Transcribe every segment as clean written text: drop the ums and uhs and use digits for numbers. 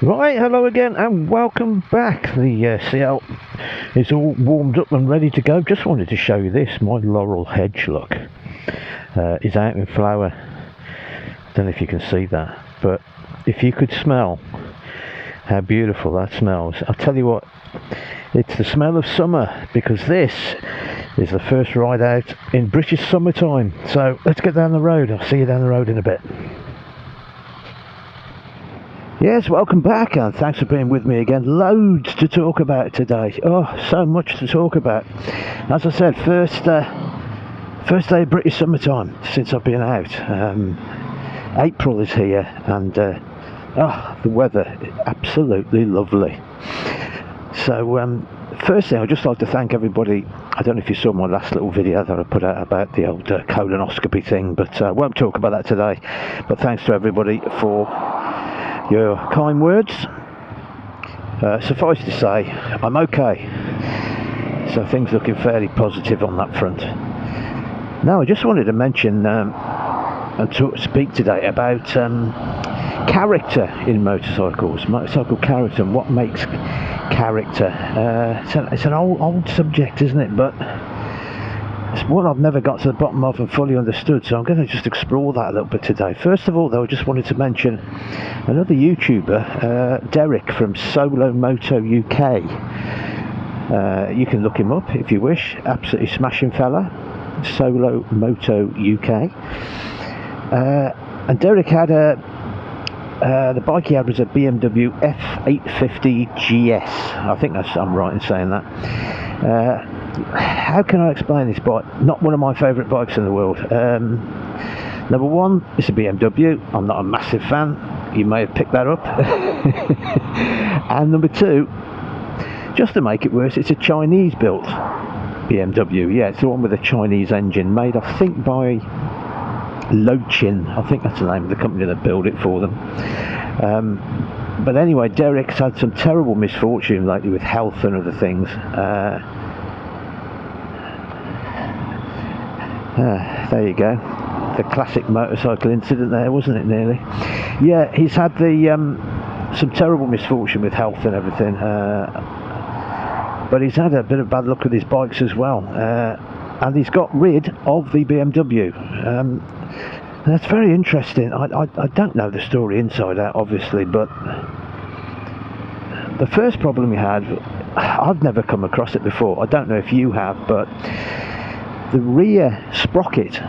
Right, hello again and welcome back. The CL is all warmed up and ready to go. Just wanted to show you this. My laurel hedge, look, is out in flower. Don't know if you can see that, but if you could smell how beautiful that smells, I'll tell you what, it's the smell of summer, because this is the first ride out in British summertime. So let's get down the road. I'll see you down the road in a bit. Yes, welcome back and thanks for being with me again. Loads to talk about today. Oh, so much to talk about. As I said, first day of British summertime since I've been out. April is here and the weather is absolutely lovely. So first thing, I'd just like to thank everybody. I don't know if you saw my last little video that I put out about the old colonoscopy thing, but I won't talk about that today. But thanks to everybody for your kind words. Suffice to say, I'm okay, so things looking fairly positive on that front. Now I just wanted to mention and speak today about character in motorcycles, motorcycle character, and what makes character. It's an old subject, isn't it, but it's one I've never got to the bottom of and fully understood, so I'm going to just explore that a little bit today. First of all, though, I just wanted to mention another YouTuber, Derek from Solo Moto UK. You can look him up if you wish. Absolutely smashing fella. Solo Moto UK. And Derek had the bike he had was a BMW F850 GS. I think I'm right in saying that. How can I explain this bike? Not one of my favourite bikes in the world. Number one, it's a BMW. I'm not a massive fan. You may have picked that up. And number two, just to make it worse, it's a Chinese built BMW. Yeah, it's the one with a Chinese engine, made I think by Lochin. I think that's the name of the company that built it for them. But anyway, Derek's had some terrible misfortune lately with health and other things. There you go, the classic motorcycle incident there, wasn't it, nearly? Yeah, he's had some terrible misfortune with health and everything, but he's had a bit of bad luck with his bikes as well, and he's got rid of the BMW. That's very interesting. I don't know the story inside out, obviously, but the first problem he had, I've never come across it before, I don't know if you have, but the rear sprocket,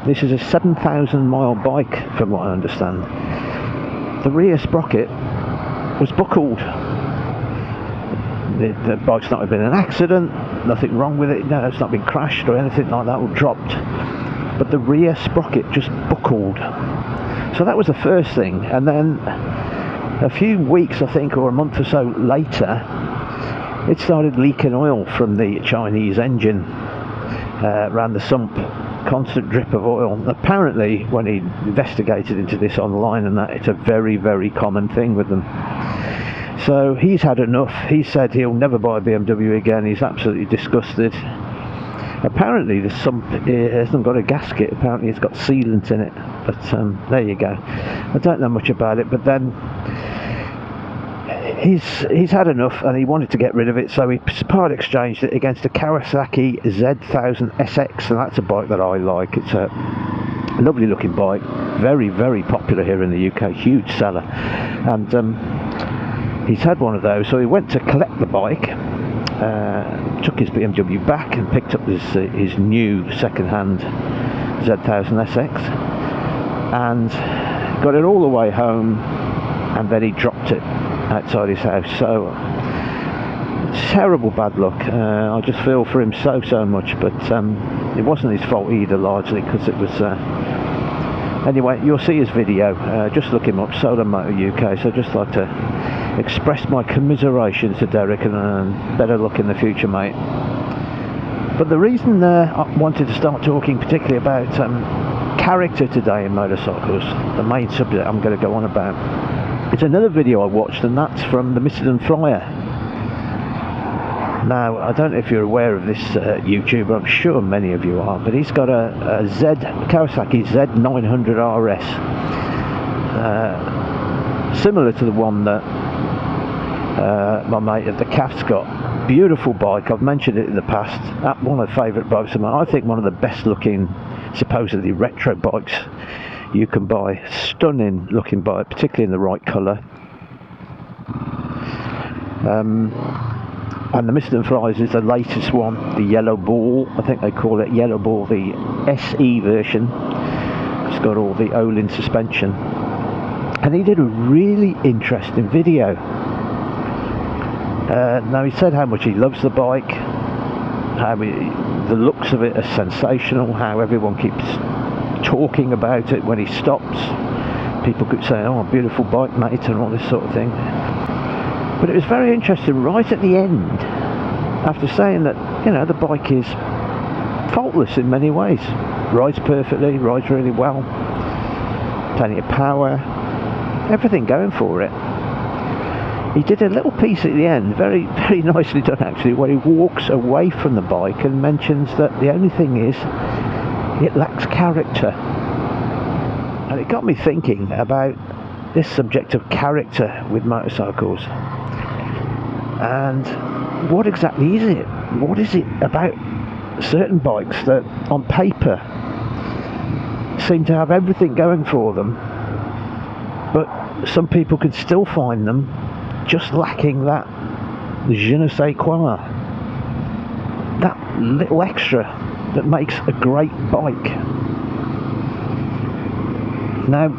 this is a 7,000 mile bike from what I understand. The rear sprocket was buckled. The bike's not been an accident, nothing wrong with it, no, it's not been crashed or anything like that or dropped, but the rear sprocket just buckled. So that was the first thing, and then a few weeks, I think, or a month or so later, it started leaking oil from the Chinese engine around the sump, constant drip of oil. Apparently, when he investigated into this online and that, it's a very, very common thing with them. So he's had enough. He said he'll never buy a BMW again. He's absolutely disgusted. Apparently the sump hasn't got a gasket, apparently it's got sealant in it, but there you go. I don't know much about it, but then he's had enough and he wanted to get rid of it, so he part exchanged it against a Kawasaki Z1000 SX, and that's a bike that I like. It's a lovely looking bike, very, very popular here in the UK, huge seller, and he's had one of those, so he went to collect the bike, took his BMW back and picked up his new second-hand Z1000 SX and got it all the way home, and then he dropped it outside his house. So terrible bad luck. I just feel for him so much, but it wasn't his fault either, largely, because it was anyway, you'll see his video, just look him up, Solo Moto UK. So I'd just like to express my commiserations to Derek, and better luck in the future, mate. But the reason I wanted to start talking particularly about character today in motorcycles, the main subject I'm going to go on about, it's another video I watched, and that's from the Mr. Flyer. Now, I don't know if you're aware of this YouTuber, I'm sure many of you are, but he's got a Kawasaki Z900 RS. similar to the one that my mate at the CAF's got. Beautiful bike. I've mentioned it in the past. One of the favourite bikes of mine. I think one of the best looking, supposedly retro bikes you can buy. Stunning looking bike, particularly in the right colour. And the Mr. Flies is the latest one, the Yellow Ball. I think they call it Yellow Ball, the SE version. It's got all the Olin suspension. And he did a really interesting video. Now he said how much he loves the bike, how the looks of it are sensational, how everyone keeps talking about it when he stops. People keep saying, "Oh, beautiful bike, mate," and all this sort of thing. But it was very interesting right at the end, after saying that, you know, the bike is faultless in many ways. Rides perfectly, rides really well, plenty of power, everything going for it. He did a little piece at the end, very, very nicely done actually, where he walks away from the bike and mentions that the only thing is, it lacks character. And it got me thinking about this subject of character with motorcycles. And what exactly is it? What is it about certain bikes that on paper seem to have everything going for them, but some people can still find them just lacking that je ne sais quoi, that little extra that makes a great bike? Now,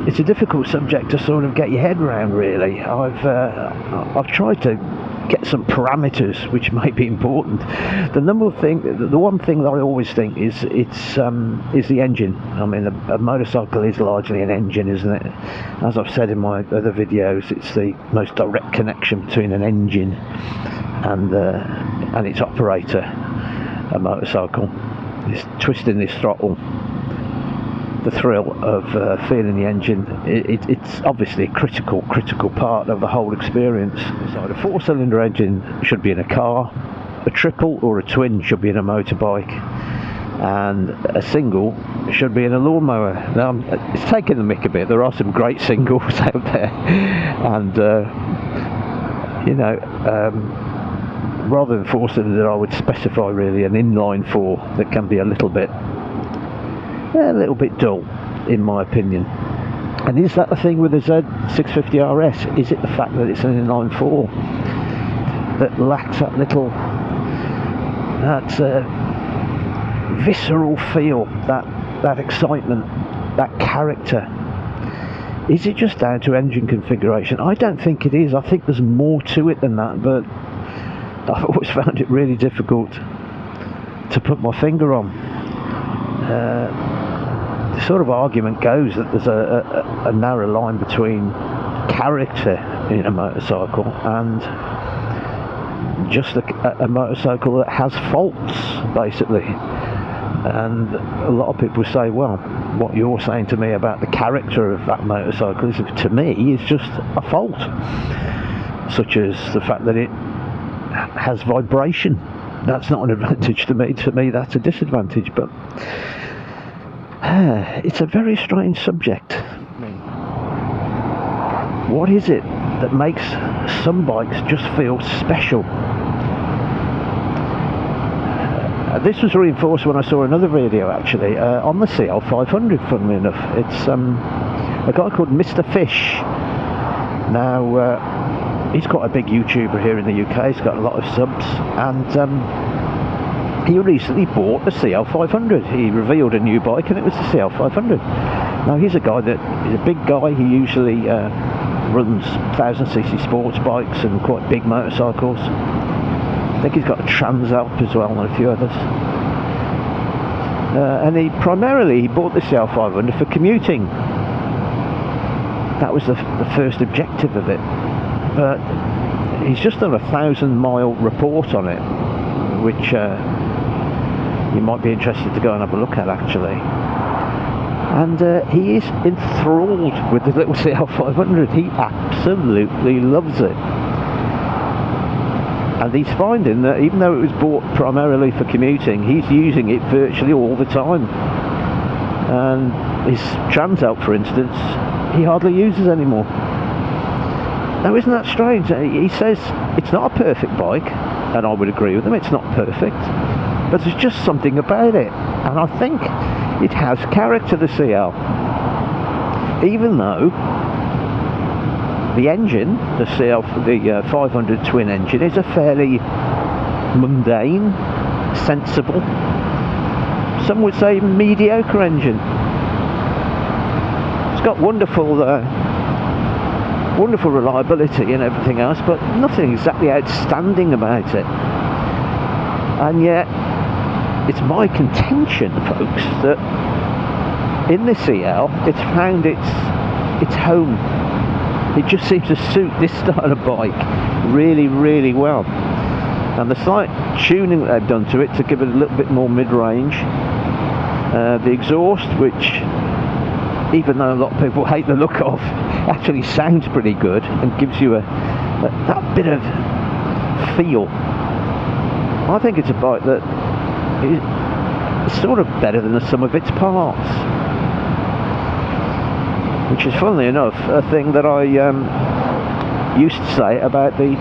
it's a difficult subject to sort of get your head around, really. I've tried to get some parameters which may be important. The one thing that I always think is the engine. I mean, a motorcycle is largely an engine, isn't it? As I've said in my other videos, it's the most direct connection between an engine and its operator, a motorcycle. It's twisting this throttle. The thrill of feeling the engine, it's obviously a critical part of the whole experience. So a 4-cylinder engine should be in a car, a triple or a twin should be in a motorbike, and a single should be in a lawnmower. Now, it's taking the mick a bit. There are some great singles out there, and rather than 4-cylinder, I would specify really an inline 4 that can be a little bit dull, in my opinion. And is that the thing with the Z650 RS? Is it the fact that it's an inline 4 that lacks that visceral feel, that excitement, that character? Is it just down to engine configuration? I don't think it is. I think there's more to it than that, but I've always found it really difficult to put my finger on. The sort of argument goes that there's a narrow line between character in a motorcycle and just a motorcycle that has faults, basically. And a lot of people say, well, what you're saying to me about the character of that motorcycle is, to me, is just a fault, such as the fact that it has vibration. That's not an advantage to me. To me, that's a disadvantage. But it's a very strange subject. What is it that makes some bikes just feel special? This was reinforced when I saw another video, actually, on the CL500, funnily enough. It's a guy called Mr. Fish. Now, he's quite a big YouTuber here in the UK. He's got a lot of subs, and he recently bought the CL500. He revealed a new bike, and it was the CL500. Now, he's a guy that is a big guy. He usually runs 1000cc sports bikes and quite big motorcycles. I think he's got a Transalp as well, and a few others. And he bought the CL500 for commuting. That was the first objective of it. But he's just done a 1,000-mile report on it, which you might be interested to go and have a look at, actually. And he is enthralled with the little CL500. He absolutely loves it. And he's finding that even though it was bought primarily for commuting, he's using it virtually all the time. And his Transalp, for instance, he hardly uses anymore. Now, isn't that strange? He says it's not a perfect bike, and I would agree with him, it's not perfect, but there's just something about it, and I think it has character, the CL. Even though the engine, the 500 twin engine, is a fairly mundane, sensible, some would say mediocre engine. It's got wonderful reliability and everything else, but nothing exactly outstanding about it. And yet, it's my contention, folks, that in the CL, it's found its home. It just seems to suit this style of bike really, really well. And the slight tuning that they've done to it to give it a little bit more mid-range, the exhaust, which, even though a lot of people hate the look of, actually sounds pretty good and gives you that bit of feel. I think it's a bike that is sort of better than the sum of its parts, which is, funnily enough, a thing that I used to say about the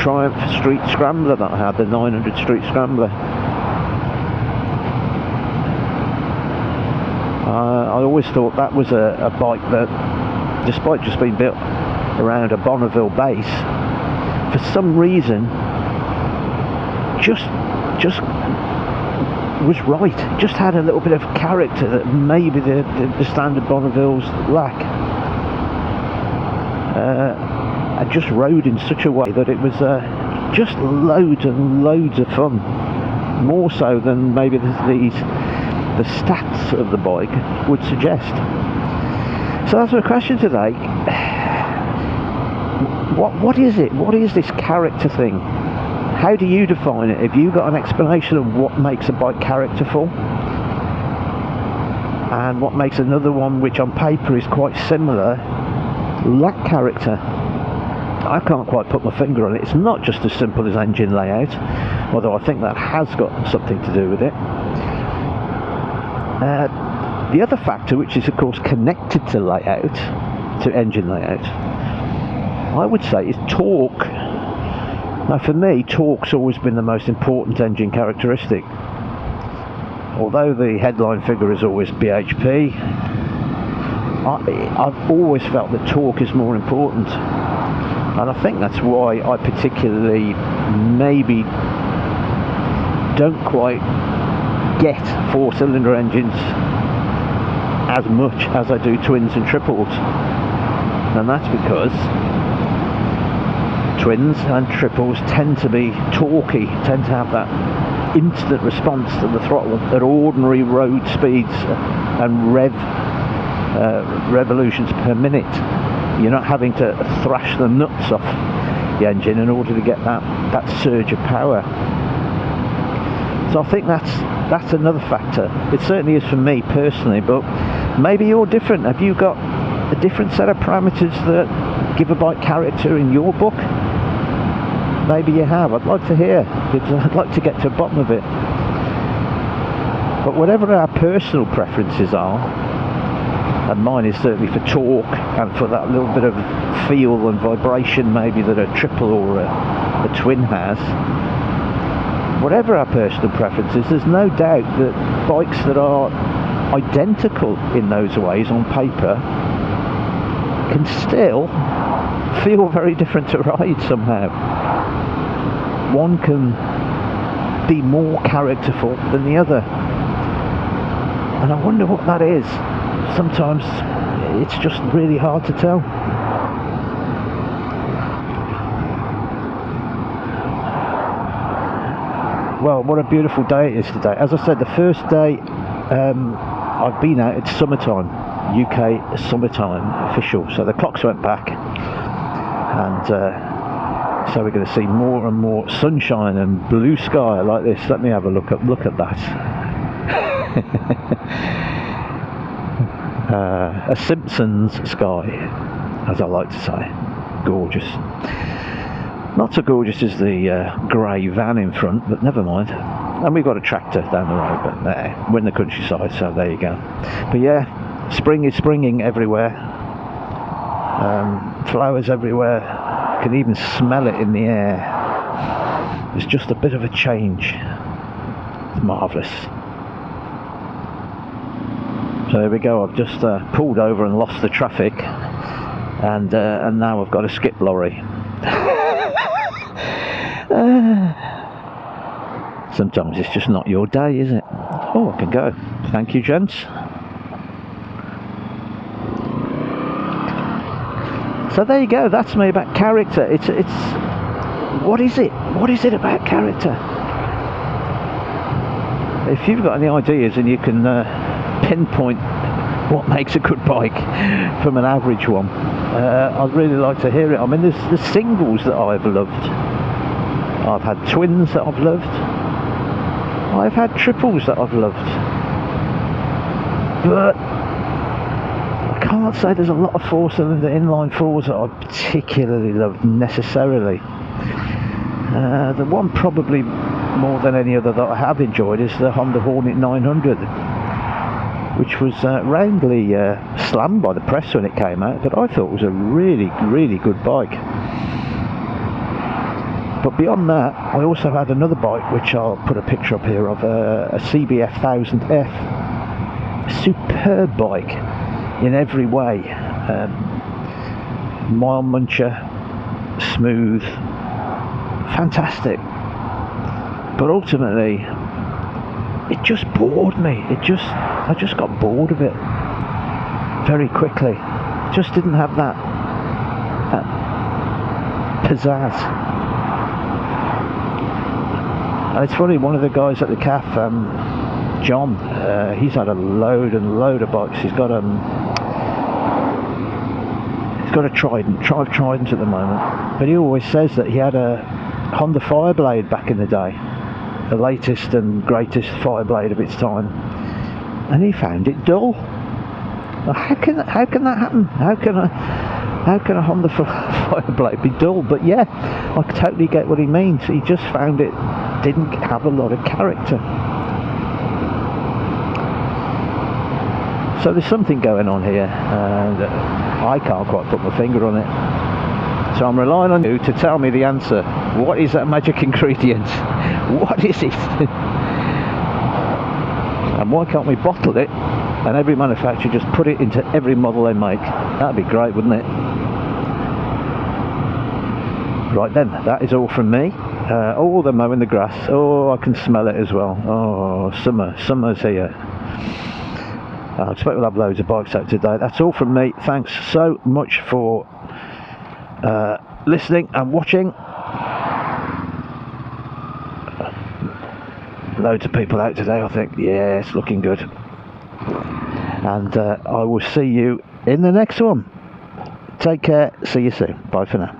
Triumph Street Scrambler that I had, the 900 Street Scrambler. I always thought that was a bike that, despite just being built around a Bonneville base, for some reason just was right. Just had a little bit of character that maybe the standard Bonnevilles lack. And just rode in such a way that it was just loads and loads of fun, more so than maybe the stats of the bike would suggest. So that's my question today. What is it? What is this character thing? How do you define it? Have you got an explanation of what makes a bike characterful? And what makes another one, which on paper is quite similar, lack character? I can't quite put my finger on it. It's not just as simple as engine layout, although I think that has got something to do with it. The other factor, which is of course connected to layout, to engine layout, I would say is torque. Now, for me, torque's always been the most important engine characteristic. Although the headline figure is always BHP, I've always felt that torque is more important. And I think that's why I particularly maybe don't quite get four-cylinder engines as much as I do twins and triples. And that's because twins and triples tend to be torquey, tend to have that instant response to the throttle at ordinary road speeds and revolutions per minute. You're not having to thrash the nuts off the engine in order to get that surge of power. So I think that's another factor. It certainly is for me personally, but maybe you're different. Have you got a different set of parameters that give a bike character in your book? Maybe you have. I'd like to hear. I'd like to get to the bottom of it. But whatever our personal preferences are, and mine is certainly for torque and for that little bit of feel and vibration maybe that a triple or a twin has, whatever our personal preferences, there's no doubt that bikes that are identical in those ways on paper can still feel very different to ride somehow. One can be more characterful than the other, and I wonder what that is. Sometimes it's just really hard to tell. Well, what a beautiful day it is today. As I said, the first day I've been out, it's summertime, UK summertime official, so the clocks went back, and so we're going to see more and more sunshine and blue sky like this. Let me have a look at that. A Simpsons sky, as I like to say. Gorgeous. Not so gorgeous as the grey van in front, but never mind. And we've got a tractor down the road, but we're in the countryside, so there you go. But yeah, spring is springing everywhere. Flowers everywhere. can even smell it in the air. It's just a bit of a change. It's marvellous. So there we go, I've just pulled over and lost the traffic, and now I've got a skip lorry. Sometimes it's just not your day, is it? Oh, I can go. Thank you, gents. So there you go, that's me about character. It's what is it? What is it about character? If you've got any ideas and you can pinpoint what makes a good bike from an average one, I'd really like to hear it. I mean, there's singles that I've loved. I've had twins that I've loved. I've had triples that I've loved. But I can't say there's a lot of four-cylinder inline fours that I particularly love necessarily. The one probably more than any other that I have enjoyed is the Honda Hornet 900, which was roundly slammed by the press when it came out, but I thought it was a really, really good bike. But beyond that, I also had another bike, which I'll put a picture up here of, a CBF1000F. Superb bike in every way. Mile muncher, smooth, fantastic. But ultimately, it just bored me. I just got bored of it very quickly. Just didn't have that pizzazz. And it's funny, one of the guys at the CAF, John, he's had a load and load of bikes. He's got a Trident, Trident at the moment. But he always says that he had a Honda Fireblade back in the day, the latest and greatest Fireblade of its time, and he found it dull. Now, how can that happen? How can a Honda Fireblade be dull? But yeah, I totally get what he means. He just found it didn't have a lot of character. So there's something going on here, and I can't quite put my finger on it. So I'm relying on you to tell me the answer. What is that magic ingredient? What is it? And why can't we bottle it and every manufacturer just put it into every model they make? That'd be great, wouldn't it? Right then, that is all from me. Oh, they're mowing the grass. Oh, I can smell it as well. Oh, summer's here. I expect we'll have loads of bikes out today. That's all from me. Thanks so much for listening and watching. Loads of people out today, I think. Yeah, it's looking good. And I will see you in the next one. Take care. See you soon. Bye for now.